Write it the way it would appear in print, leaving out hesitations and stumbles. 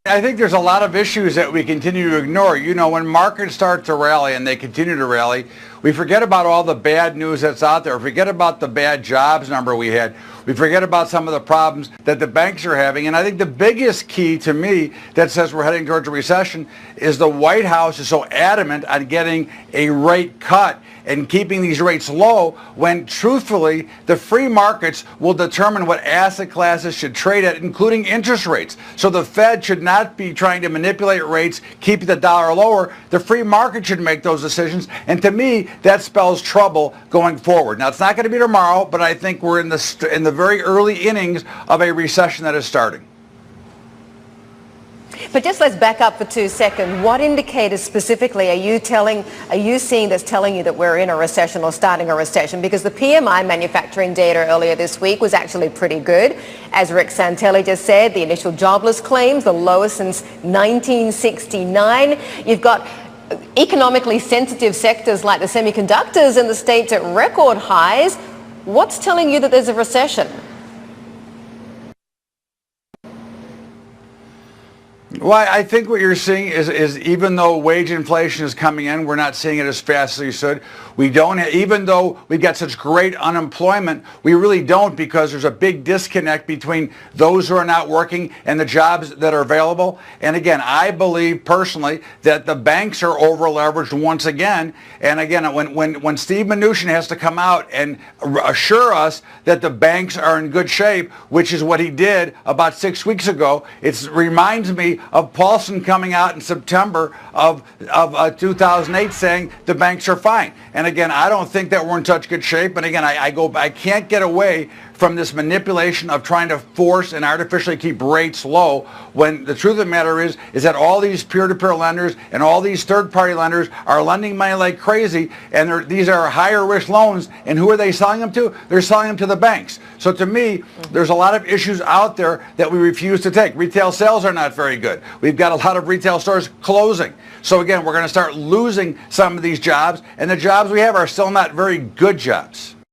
I think there's a lot of issues that we continue to ignore. You know, when markets start to rally, and they continue to rally, we forget about all the bad news that's out there. We forget about the bad jobs number we had. We forget about some of the problems that the banks are having. And I think the biggest key to me that says we're heading towards a recession is the White House is so adamant on getting a rate cut and keeping these rates low when, truthfully, the free markets will determine what asset classes should trade at, including interest rates. So the Fed should not be trying to manipulate rates, keep the dollar lower. The free market should make those decisions. And to me, that spells trouble going forward. Now, it's not going to be tomorrow, but I think we're in the very early innings of a recession that is starting. But just let's back up for 2 seconds. What indicators specifically are you seeing that's telling you that we're in a recession or starting a recession? Because the PMI manufacturing data earlier this week was actually pretty good. As Rick Santelli just said, the initial jobless claims, the lowest since 1969. You've got economically sensitive sectors like the semiconductors in the States at record highs. What's telling you that there's a recession? Well, I think what you're seeing is even though wage inflation is coming in, we're not seeing it as fast as we should. We don't, even though we've got such great unemployment, we really don't, because there's a big disconnect between those who are not working and the jobs that are available. And again, I believe personally that the banks are over leveraged once again. And again, when Steve Mnuchin has to come out and assure us that the banks are in good shape, which is what he did about 6 weeks ago, it reminds me of Paulson coming out in September of 2008 saying the banks are fine. And again, I don't think that we're in such good shape. And again, I can't get away from this manipulation of trying to force and artificially keep rates low, when the truth of the matter is that all these peer-to-peer lenders and all these third-party lenders are lending money like crazy, and these are higher risk loans. And who are they selling them to? They're selling them to the banks. So to me, there's a lot of issues out there that we refuse to take. Retail sales are not very good. We've got a lot of retail stores closing. So again, we're going to start losing some of these jobs, and the jobs we have are still not very good jobs.